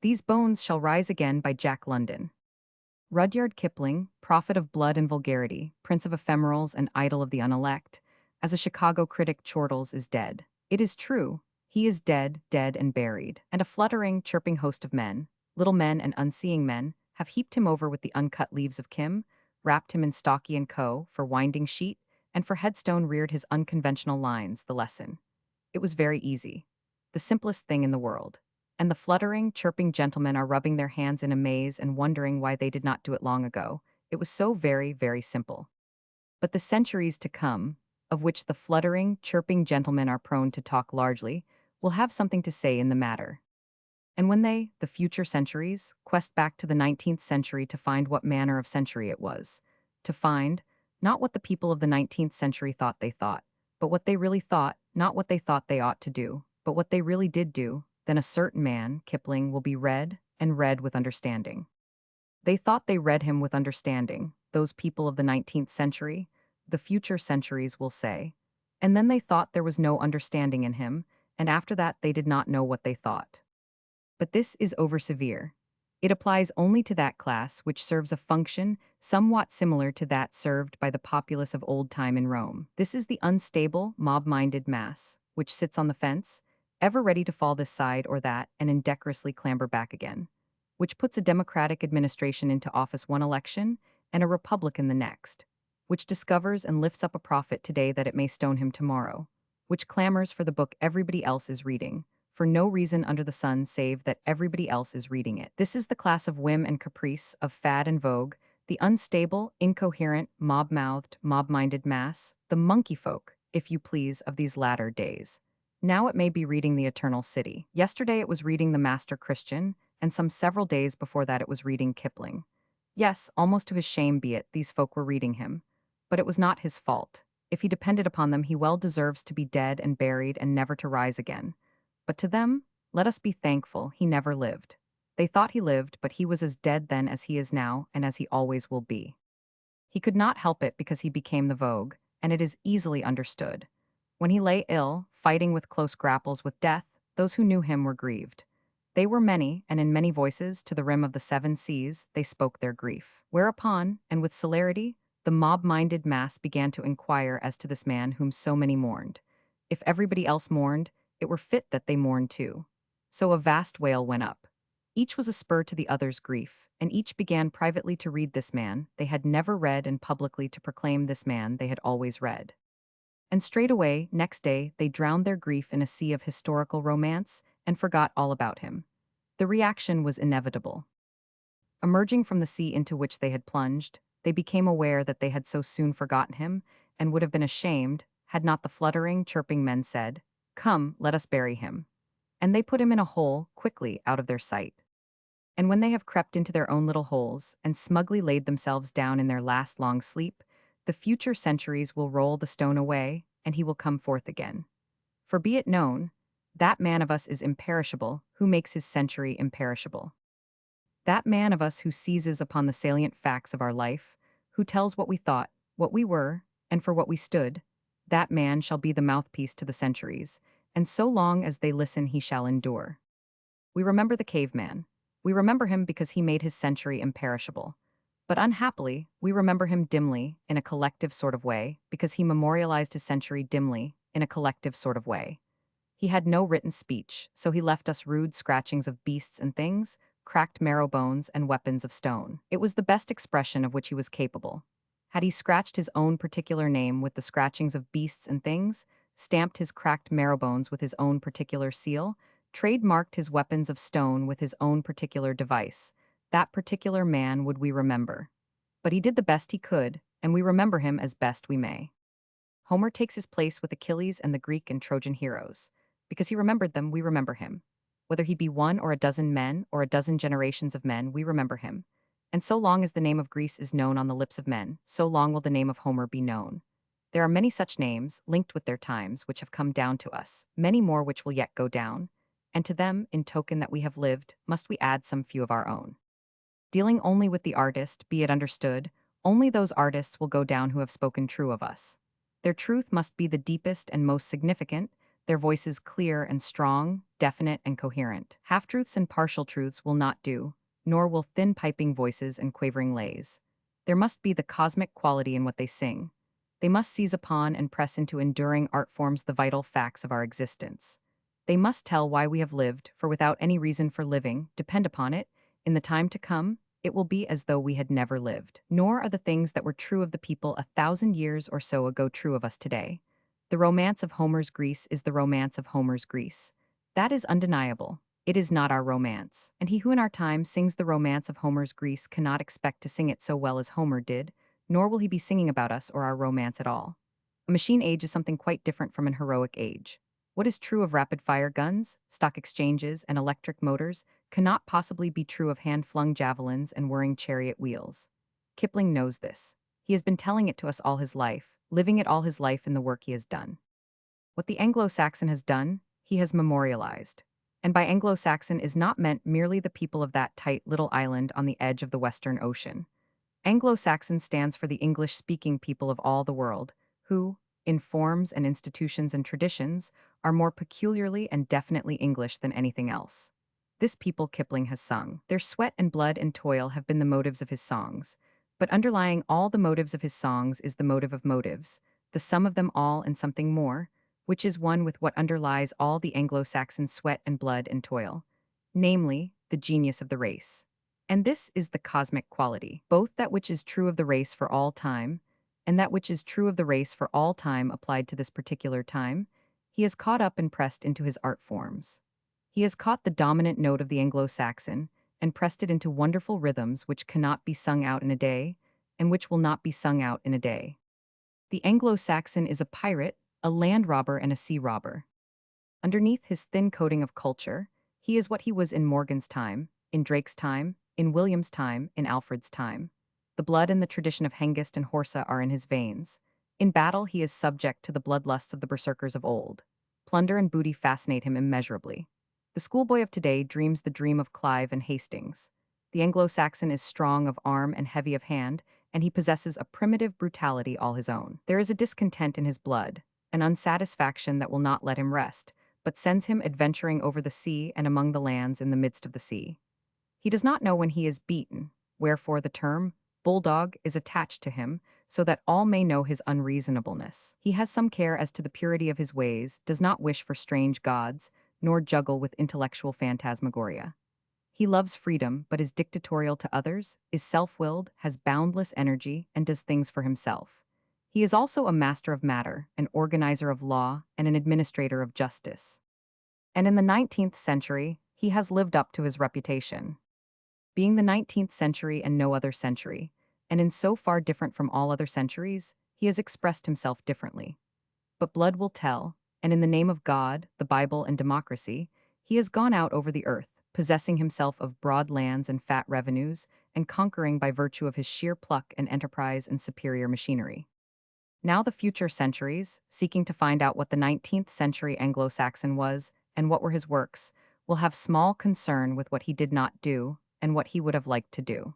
These Bones Shall Rise Again by Jack London. Rudyard Kipling, prophet of blood and vulgarity, prince of ephemerals and idol of the unelect, as a Chicago critic chortles, is dead. It is true. He is dead, dead and buried, and a fluttering, chirping host of men, little men and unseeing men, have heaped him over with the uncut leaves of Kim, wrapped him in Stocky and Co. for winding sheet, and for headstone reared his unconventional lines, the lesson. It was very easy. The simplest thing in the world. And the fluttering, chirping gentlemen are rubbing their hands in amaze and wondering why they did not do it long ago. It was so very, very simple. But the centuries to come, of which the fluttering, chirping gentlemen are prone to talk largely, will have something to say in the matter. And when they, the future centuries, quest back to the 19th century to find what manner of century it was, to find, not what the people of the 19th century thought they thought, but what they really thought, not what they thought they ought to do, but what they really did do, then a certain man, Kipling, will be read, and read with understanding. They thought they read him with understanding, those people of the 19th century, the future centuries will say. And then they thought there was no understanding in him, and after that they did not know what they thought. But this is over-severe. It applies only to that class which serves a function somewhat similar to that served by the populace of old time in Rome. This is the unstable, mob-minded mass, which sits on the fence, ever ready to fall this side or that and indecorously clamber back again, which puts a democratic administration into office one election and a republican the next, which discovers and lifts up a prophet today that it may stone him tomorrow, which clamors for the book everybody else is reading, for no reason under the sun save that everybody else is reading it. This is the class of whim and caprice, of fad and vogue, the unstable, incoherent, mob-mouthed, mob-minded mass, the monkey folk, if you please, of these latter days. Now it may be reading the Eternal City. Yesterday it was reading the Master Christian, and some several days before that it was reading Kipling. Yes, almost to his shame be it, these folk were reading him. But it was not his fault. If he depended upon them, he well deserves to be dead and buried and never to rise again. But to them, let us be thankful, he never lived. They thought he lived, but he was as dead then as he is now, and as he always will be. He could not help it because he became the vogue, and it is easily understood. When he lay ill, fighting with close grapples with death, those who knew him were grieved. They were many, and in many voices, to the rim of the seven seas, they spoke their grief. Whereupon, and with celerity, the mob-minded mass began to inquire as to this man whom so many mourned. If everybody else mourned, it were fit that they mourn too. So a vast wail went up. Each was a spur to the other's grief, and each began privately to read this man they had never read and publicly to proclaim this man they had always read. And straightway, next day, they drowned their grief in a sea of historical romance and forgot all about him. The reaction was inevitable. Emerging from the sea into which they had plunged, they became aware that they had so soon forgotten him and would have been ashamed had not the fluttering, chirping men said, "Come, let us bury him." And they put him in a hole, quickly, out of their sight. And when they have crept into their own little holes and smugly laid themselves down in their last long sleep, the future centuries will roll the stone away, and he will come forth again. For be it known, that man of us is imperishable who makes his century imperishable. That man of us who seizes upon the salient facts of our life, who tells what we thought, what we were, and for what we stood, that man shall be the mouthpiece to the centuries, and so long as they listen he shall endure. We remember the caveman. We remember him because he made his century imperishable. But unhappily, we remember him dimly, in a collective sort of way, because he memorialized his century dimly, in a collective sort of way. He had no written speech, so he left us rude scratchings of beasts and things, cracked marrow bones and weapons of stone. It was the best expression of which he was capable. Had he scratched his own particular name with the scratchings of beasts and things, stamped his cracked marrow bones with his own particular seal, trademarked his weapons of stone with his own particular device, that particular man would we remember. But he did the best he could, and we remember him as best we may. Homer takes his place with Achilles and the Greek and Trojan heroes. Because he remembered them, we remember him. Whether he be one or a dozen men or a dozen generations of men, we remember him. And so long as the name of Greece is known on the lips of men, so long will the name of Homer be known. There are many such names, linked with their times, which have come down to us, many more which will yet go down, and to them, in token that we have lived, must we add some few of our own. Dealing only with the artist, be it understood, only those artists will go down who have spoken true of us. Their truth must be the deepest and most significant, their voices clear and strong, definite and coherent. Half-truths and partial truths will not do, nor will thin piping voices and quavering lays. There must be the cosmic quality in what they sing. They must seize upon and press into enduring art forms the vital facts of our existence. They must tell why we have lived, for without any reason for living, depend upon it, in the time to come, it will be as though we had never lived. Nor are the things that were true of the people 1,000 years or so ago true of us today. The romance of Homer's Greece is the romance of Homer's Greece. That is undeniable. It is not our romance. And he who in our time sings the romance of Homer's Greece cannot expect to sing it so well as Homer did, nor will he be singing about us or our romance at all. A machine age is something quite different from an heroic age. What is true of rapid-fire guns, stock exchanges, and electric motors cannot possibly be true of hand-flung javelins and whirring chariot wheels. Kipling knows this. He has been telling it to us all his life, living it all his life in the work he has done. What the Anglo-Saxon has done, he has memorialized. And by Anglo-Saxon is not meant merely the people of that tight little island on the edge of the Western Ocean. Anglo-Saxon stands for the English-speaking people of all the world, who, in forms and institutions and traditions, are more peculiarly and definitely English than anything else. This people Kipling has sung. Their sweat and blood and toil have been the motives of his songs. But underlying all the motives of his songs is the motive of motives, the sum of them all and something more, which is one with what underlies all the Anglo-Saxon sweat and blood and toil, namely, the genius of the race. And this is the cosmic quality, both that which is true of the race for all time, and that which is true of the race for all time applied to this particular time, he has caught up and pressed into his art forms. He has caught the dominant note of the Anglo-Saxon and pressed it into wonderful rhythms which cannot be sung out in a day, and which will not be sung out in a day. The Anglo-Saxon is a pirate, a land robber, and a sea robber. Underneath his thin coating of culture, he is what he was in Morgan's time, in Drake's time, in William's time, in Alfred's time. The blood and the tradition of Hengist and Horsa are in his veins. In battle, he is subject to the bloodlusts of the berserkers of old. Plunder and booty fascinate him immeasurably. The schoolboy of today dreams the dream of Clive and Hastings. The Anglo-Saxon is strong of arm and heavy of hand, and he possesses a primitive brutality all his own. There is a discontent in his blood, an unsatisfaction that will not let him rest, but sends him adventuring over the sea and among the lands in the midst of the sea. He does not know when he is beaten, wherefore the term bulldog is attached to him, so that all may know his unreasonableness. He has some care as to the purity of his ways, does not wish for strange gods, nor juggle with intellectual phantasmagoria. He loves freedom, but is dictatorial to others, is self-willed, has boundless energy, and does things for himself. He is also a master of matter, an organizer of law, and an administrator of justice. And in the 19th century, he has lived up to his reputation. Being the 19th century and no other century, and in so far different from all other centuries, he has expressed himself differently. But blood will tell, and in the name of God, the Bible, and democracy, he has gone out over the earth, possessing himself of broad lands and fat revenues, and conquering by virtue of his sheer pluck and enterprise and superior machinery. Now the future centuries, seeking to find out what the 19th century Anglo-Saxon was, and what were his works, will have small concern with what he did not do, and what he would have liked to do.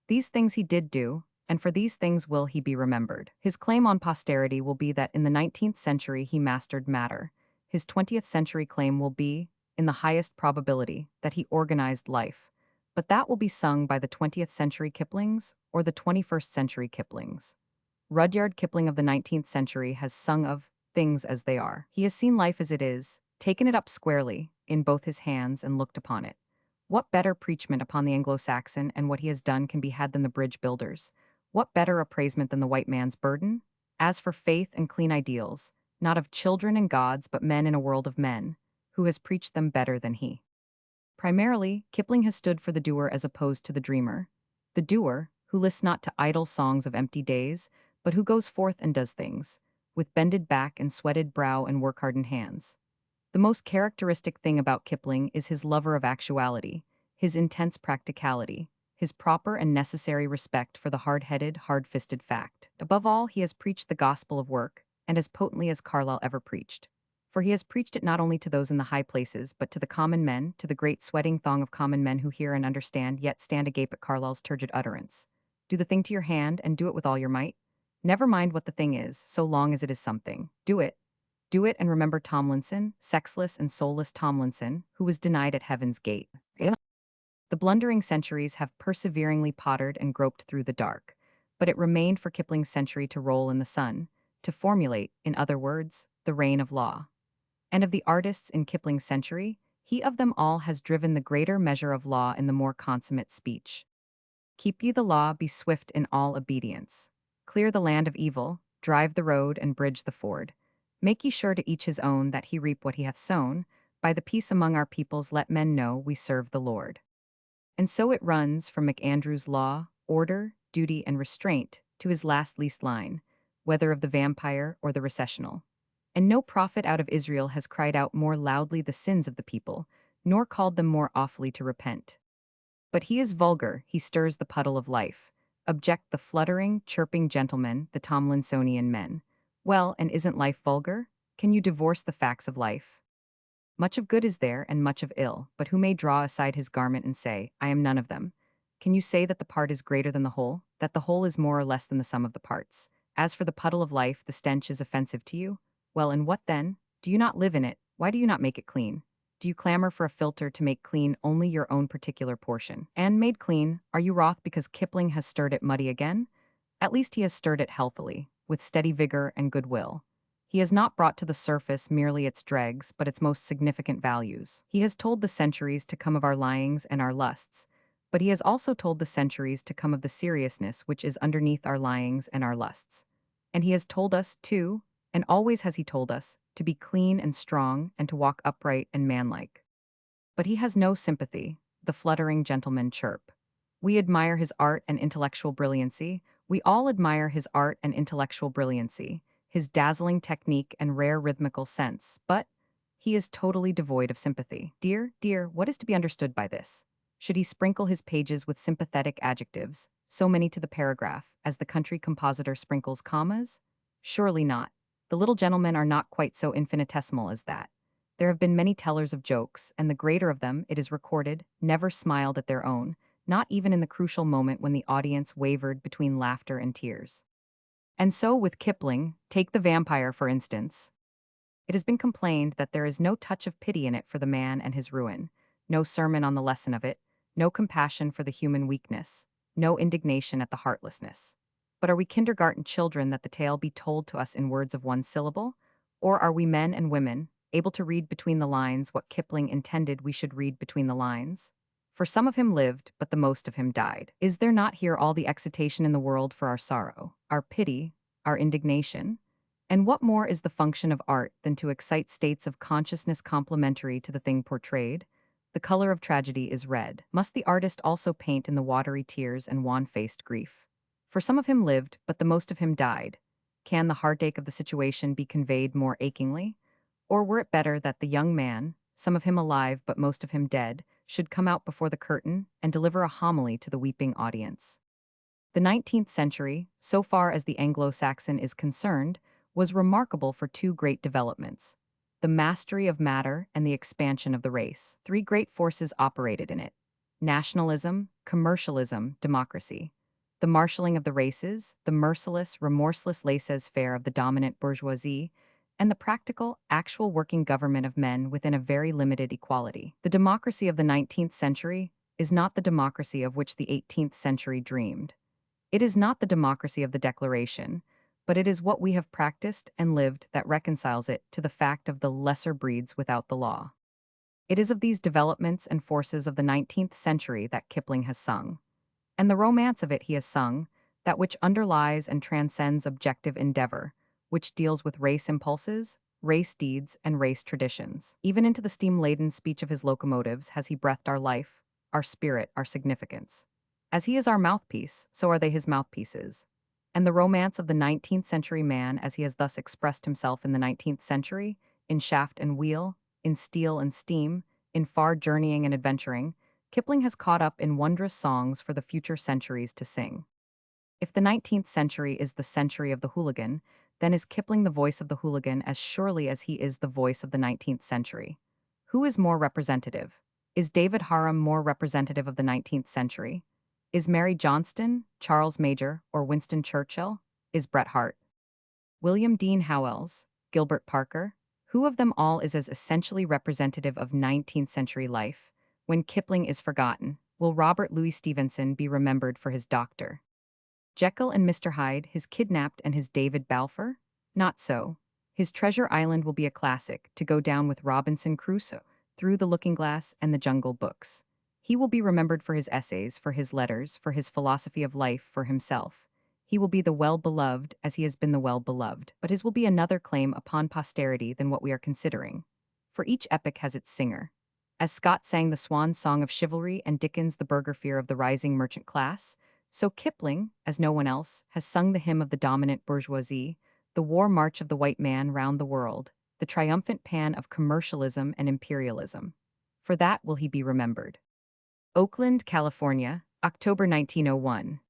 These things he did do, and for these things will he be remembered. His claim on posterity will be that in the 19th century he mastered matter. His 20th century claim will be, in the highest probability, that he organized life. But that will be sung by the 20th century Kiplings or the 21st century Kiplings. Rudyard Kipling of the 19th century has sung of things as they are. He has seen life as it is, taken it up squarely, in both his hands, and looked upon it. What better preachment upon the Anglo-Saxon and what he has done can be had than the bridge builders? What better appraisement than the white man's burden? As for faith and clean ideals, not of children and gods, but men in a world of men, who has preached them better than he? Primarily, Kipling has stood for the doer as opposed to the dreamer. The doer, who lists not to idle songs of empty days, but who goes forth and does things, with bended back and sweated brow and work-hardened hands. The most characteristic thing about Kipling is his lover of actuality, his intense practicality, his proper and necessary respect for the hard-headed, hard-fisted fact. Above all, he has preached the gospel of work, and as potently as Carlyle ever preached. For he has preached it not only to those in the high places, but to the common men, to the great sweating throng of common men who hear and understand, yet stand agape at Carlyle's turgid utterance. Do the thing to your hand, and do it with all your might. Never mind what the thing is, so long as it is something. Do it. Do it and remember Tomlinson, sexless and soulless Tomlinson, who was denied at heaven's gate. The blundering centuries have perseveringly pottered and groped through the dark, but it remained for Kipling's century to roll in the sun, to formulate, in other words, the reign of law. And of the artists in Kipling's century, he of them all has driven the greater measure of law in the more consummate speech. Keep ye the law, be swift in all obedience. Clear the land of evil, drive the road and bridge the ford. Make ye sure to each his own that he reap what he hath sown. By the peace among our peoples let men know we serve the Lord. And so it runs from MacAndrew's law, order, duty, and restraint to his last least line, whether of the vampire or the recessional. And no prophet out of Israel has cried out more loudly the sins of the people, nor called them more awfully to repent. But he is vulgar, he stirs the puddle of life. Object the fluttering, chirping gentlemen, the Tomlinsonian men. Well, and isn't life vulgar? Can you divorce the facts of life? Much of good is there, and much of ill, but who may draw aside his garment and say, I am none of them? Can you say that the part is greater than the whole, that the whole is more or less than the sum of the parts? As for the puddle of life, the stench is offensive to you? Well, and what then? Do you not live in it? Why do you not make it clean? Do you clamor for a filter to make clean only your own particular portion? And made clean, are you wroth because Kipling has stirred it muddy again? At least he has stirred it healthily, with steady vigor and goodwill. He has not brought to the surface merely its dregs, but its most significant values. He has told the centuries to come of our lyings and our lusts, but he has also told the centuries to come of the seriousness which is underneath our lyings and our lusts. And he has told us, too, and always has he told us, to be clean and strong and to walk upright and manlike. But he has no sympathy, the fluttering gentleman chirp. We admire his art and intellectual brilliancy. We all admire his art and intellectual brilliancy, his dazzling technique and rare rhythmical sense, but he is totally devoid of sympathy. Dear, what is to be understood by this? Should he sprinkle his pages with sympathetic adjectives, so many to the paragraph, as the country compositor sprinkles commas? Surely not. The little gentlemen are not quite so infinitesimal as that. There have been many tellers of jokes, and the greater of them, it is recorded, never smiled at their own, not even in the crucial moment when the audience wavered between laughter and tears. And so with Kipling, take the vampire for instance. It has been complained that there is no touch of pity in it for the man and his ruin, no sermon on the lesson of it, no compassion for the human weakness, no indignation at the heartlessness. But are we kindergarten children that the tale be told to us in words of one syllable? Or are we men and women, able to read between the lines what Kipling intended we should read between the lines? For some of him lived, but the most of him died. Is there not here all the excitation in the world for our sorrow, our pity, our indignation? And what more is the function of art than to excite states of consciousness complementary to the thing portrayed? The color of tragedy is red. Must the artist also paint in the watery tears and wan-faced grief? For some of him lived, but the most of him died. Can the heartache of the situation be conveyed more achingly? Or were it better that the young man, some of him alive but most of him dead, should come out before the curtain and deliver a homily to the weeping audience? The 19th century, so far as the Anglo-Saxon is concerned, was remarkable for two great developments: the mastery of matter and the expansion of the race. Three great forces operated in it: nationalism, commercialism, democracy. The marshalling of the races, the merciless, remorseless laissez-faire of the dominant bourgeoisie, and the practical, actual working government of men within a very limited equality. The democracy of the 19th century is not the democracy of which the 18th century dreamed. It is not the democracy of the Declaration, but it is what we have practiced and lived that reconciles it to the fact of the lesser breeds without the law. It is of these developments and forces of the 19th century that Kipling has sung. And the romance of it he has sung, that which underlies and transcends objective endeavor, which deals with race impulses, race deeds, and race traditions. Even into the steam-laden speech of his locomotives has he breathed our life, our spirit, our significance. As he is our mouthpiece, so are they his mouthpieces. And the romance of the 19th century man as he has thus expressed himself in the 19th century, in shaft and wheel, in steel and steam, in far journeying and adventuring, Kipling has caught up in wondrous songs for the future centuries to sing. If the 19th century is the century of the hooligan, then is Kipling the voice of the hooligan as surely as he is the voice of the 19th century. Who is more representative? Is David Harum more representative of the 19th century? Is Mary Johnston, Charles Major, or Winston Churchill? Is Bret Harte? William Dean Howells, Gilbert Parker, Who of them all is as essentially representative of 19th century life? When Kipling is forgotten, will Robert Louis Stevenson be remembered for his doctor? Jekyll and Mr. Hyde, his kidnapped and his David Balfour? Not so. His Treasure Island will be a classic, to go down with Robinson Crusoe, Through the Looking Glass, and the Jungle Books. He will be remembered for his essays, for his letters, for his philosophy of life, for himself. He will be the well-beloved as he has been the well-beloved, but his will be another claim upon posterity than what we are considering. For each epoch has its singer. As Scott sang the swan song of chivalry and Dickens the burger fear of the rising merchant class, so Kipling, as no one else, has sung the hymn of the dominant bourgeoisie, the war march of the white man round the world, the triumphant pan of commercialism and imperialism. For that will he be remembered. Oakland, California, October 1901.